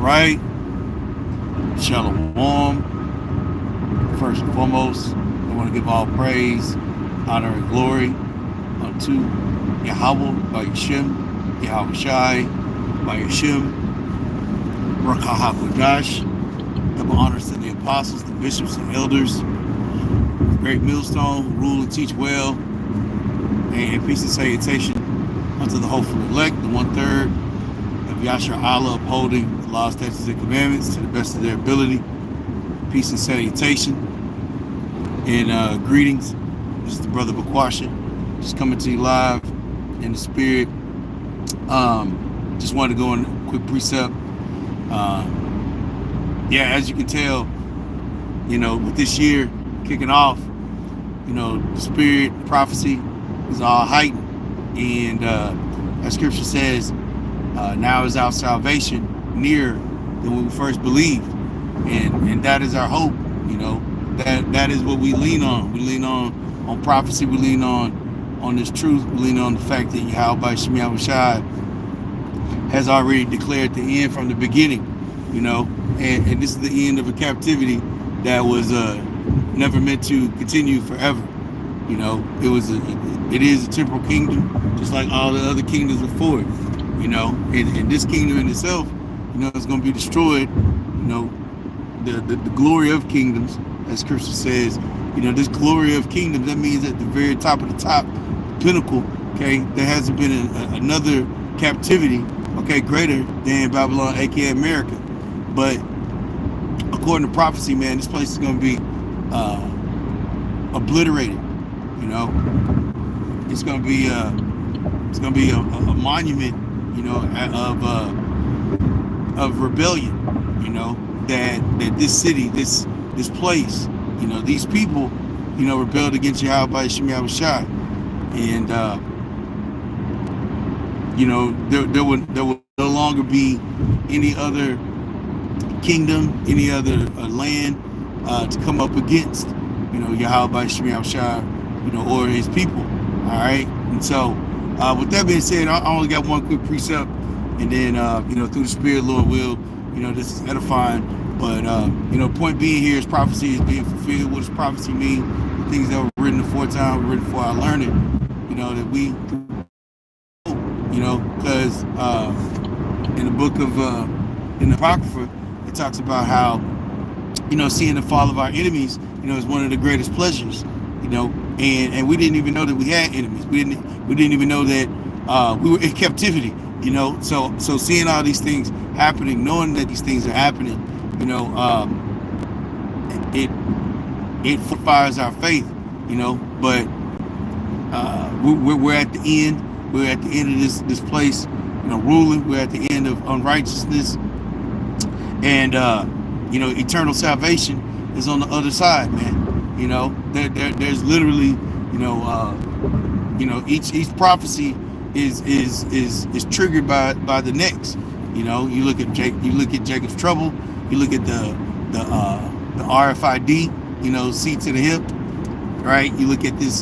right. Shalom. First and foremost, I want to give all praise, honor, and glory unto Yahweh by Yashim, Yahweh Shai by Yashim, Rakah HaKodash. Double honors to the apostles, the bishops, and elders, the great millstone who rule and teach well, and peace and salutation unto the hopeful elect, the 1/3 of Yashar Allah, upholding the laws, statutes, and commandments to the best of their ability. Peace and salutation and greetings. This is the brother Bakwasha, just coming to you live in the spirit. Just wanted to go on a quick precept. As you can tell, with this year kicking off, the spirit, prophecy is all heightened. And as scripture says, now is our salvation nearer than when we first believed. And that is our hope, that is what we lean on. We lean on prophecy, we lean on this truth, we lean on the fact that Yahweh Shemi Shai has already declared the end from the beginning, and this is the end of a captivity that was never meant to continue forever. It is a temporal kingdom, just like all the other kingdoms before it, and this kingdom in itself, it's going to be destroyed. The glory of kingdoms, as scripture says, this glory of kingdoms, that means at the very top of the top, pinnacle, okay, there hasn't been another captivity, okay, greater than Babylon, aka America. But according to prophecy, man, this place is going to be obliterated. It's going to be a monument, of rebellion. That this city, this place, these people, rebelled against Yahweh Shemi Shai, and there would no longer be any other kingdom, any other land to come up against, Yahweh Shemi Shai, or his people. All right, and so with that being said, I only got one quick precept, and then through the Spirit, Lord will, this is edifying. But point being here is prophecy is being fulfilled. What does prophecy mean? The things that were written aforetime were written for our learning. That we, because in the book of in the Apocrypha, it talks about how seeing the fall of our enemies, is one of the greatest pleasures. And we didn't even know that we had enemies. We didn't even know that we were in captivity. So seeing all these things happening, knowing that these things are happening, it fortifies our faith, but we're at the end. We're at the end of this place, ruling. We're at the end of unrighteousness, and eternal salvation is on the other side, man. There's literally, each prophecy is triggered by the next. You look at Jacob's trouble. You look at the RFID, seat to the hip, right? You look at this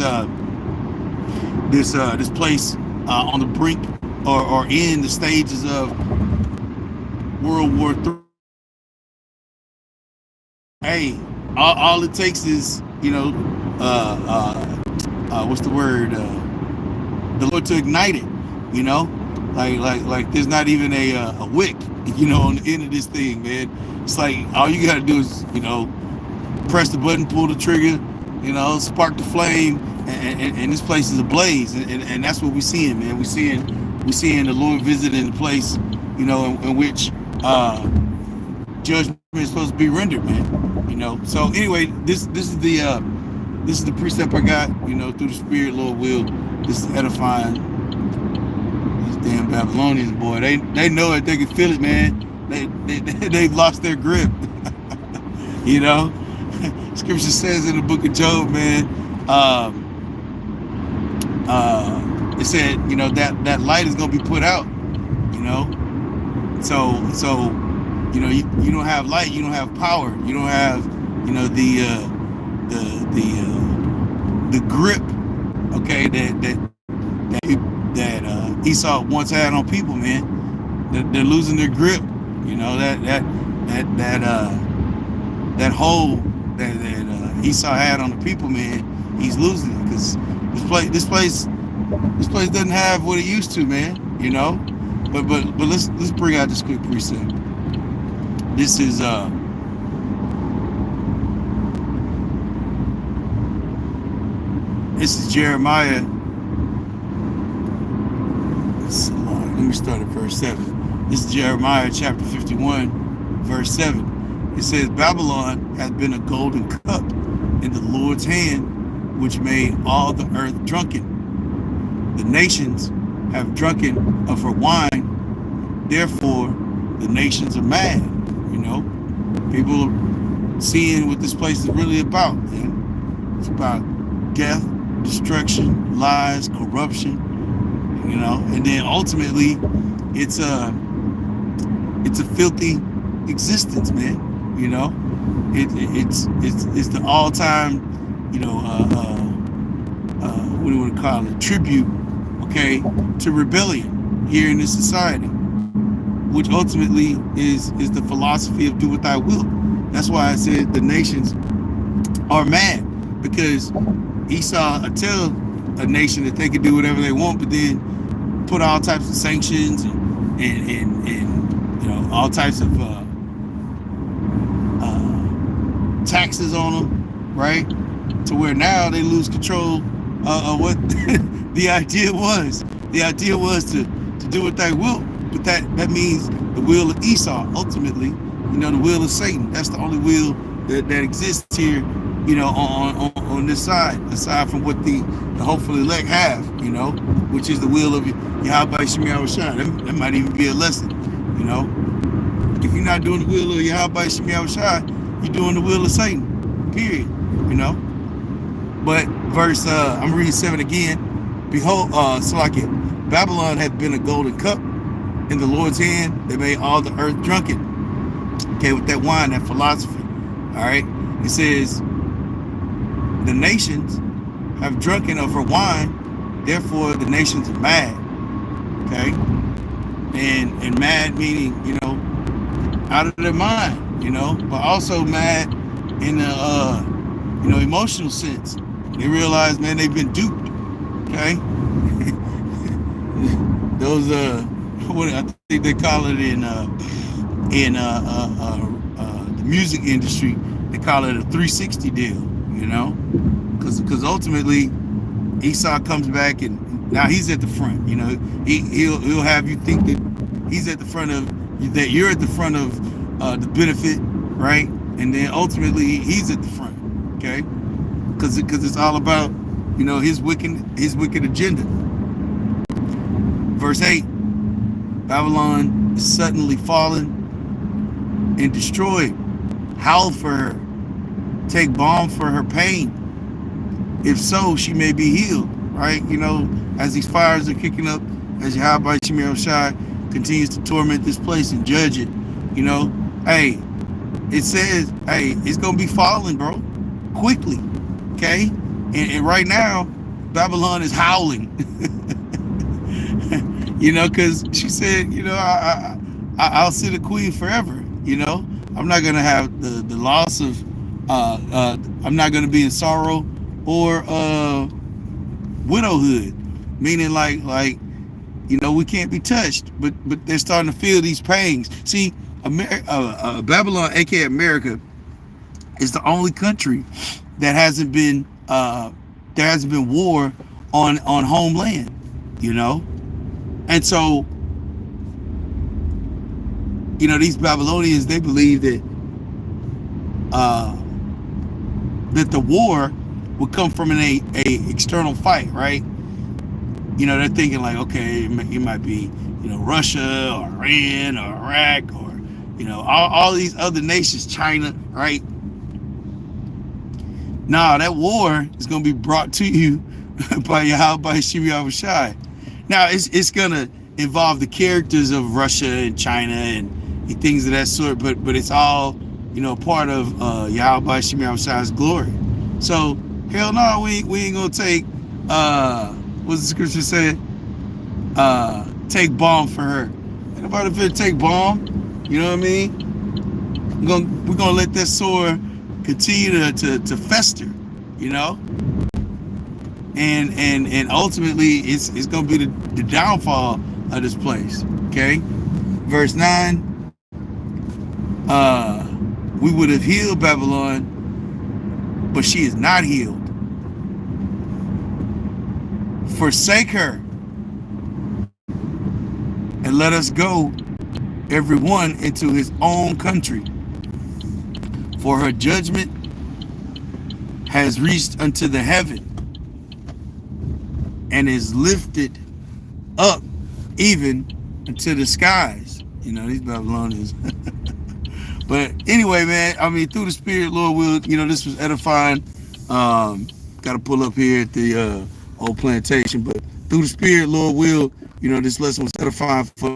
place on the brink or in the stages of World War III. Hey, all it takes is what's the word? The Lord to ignite it. Like there's not even a wick, on the end of this thing, man. It's like all you gotta do is, press the button, pull the trigger, spark the flame, and this place is ablaze. And that's what we're seeing, man. We're seeing the Lord visiting the place, in which judgment is supposed to be rendered, man. So anyway, this is the precept I got, through the Spirit, Lord will. This is edifying. Damn Babylonians, boy, they know it, they can feel it, man. They've lost their grip. Scripture says in the book of Job, man, it said, that light is gonna be put out, so you don't have light, you don't have power, you don't have the grip, okay, that Esau once had on people, man. They're losing their grip, You know, that hole that Esau had on the people, man, he's losing it because this place doesn't have what it used to, man. You know, but let's bring out this quick precept. This is Jeremiah. Let me start at verse 7. This is Jeremiah chapter 51, verse 7. It says, Babylon hath been a golden cup in the Lord's hand, which made all the earth drunken. The nations have drunken of her wine, therefore the nations are mad. You know, people are seeing what this place is really about, man. It's about death, destruction, lies, corruption, you know, and then ultimately it's a filthy existence, man. You know, it's the all-time, you know, what do we call it, tribute, okay, to rebellion here in this society, which ultimately is the philosophy of do what thy will. That's why I said the nations are mad, because Esau tell a nation that they can do whatever they want, but then put all types of sanctions and you know, all types of taxes on them, right? To where now they lose control of what the idea was. The idea was to do what they will, but that means the will of Esau ultimately. You know, the will of Satan. That's the only will that exists here, you know, on this side, aside from what the hopeful elect have, you know, which is the will of Yahweh Shemiah Shai. That might even be a lesson, you know. If you're not doing the will of Yahweh Shemiah Shai, you're doing the will of Satan, period, you know. But verse, I'm reading 7 again. Behold, Salakia, Babylon had been a golden cup in the Lord's hand. They made all the earth drunken. Okay, with that wine, that philosophy. All right. It says, the nations have drunken of her wine, therefore the nations are mad. Okay. And mad meaning, you know, out of their mind, you know, but also mad in a you know, emotional sense. They realize, man, they've been duped. Okay. Those what I think they call it in the music industry, they call it a 360 deal, you know, because ultimately Esau comes back and now he's at the front, you know, he'll have you think that he's at the front of, that you're at the front of the benefit, right? And then ultimately he's at the front, okay? Because it's all about, you know, his wicked agenda. Verse 8, Babylon is suddenly fallen and destroyed. Howl for her. Take balm for her pain. If so, she may be healed, right? You know, as these fires are kicking up, as Yahweh Shemiah Shai continues to torment this place and judge it, you know, hey, it says, hey, it's going to be falling, bro, quickly, okay? And right now, Babylon is howling, you know, because she said, you know, I'll sit a queen forever, you know. I'm not going to have the loss of, I'm not going to be in sorrow or widowhood, meaning like, you know, we can't be touched, but they're starting to feel these pangs. See, Babylon, aka America, is the only country that hasn't been there hasn't been war on homeland, you know, and so, you know, these Babylonians, they believe that that the war would come from a external fight, right? You know, they're thinking like, okay, it might be, you know, Russia or Iran or Iraq or, you know, all these other nations, China, right? Nah, that war is going to be brought to you by Yahweh Shemiah Shai. Now, it's going to involve the characters of Russia and China and things of that sort, but it's all, you know, part of Yahweh Shemiah Shai's glory. So, hell no, we ain't going to take, what's the scripture say? Take balm for her. Ain't nobody finna take balm. You know what I mean? We're gonna let that sore continue to fester, you know, and ultimately it's gonna be the downfall of this place. Okay, verse 9. We would have healed Babylon, but she is not healed. Forsake her and let us go, every one into his own country. For her judgment has reached unto the heaven and is lifted up even into the skies. You know, these Babylonians. But anyway, man, I mean, through the Spirit, Lord will, you know, this was edifying. Got to pull up here at the old plantation. But through the Spirit, Lord will, you know, this lesson was edifying for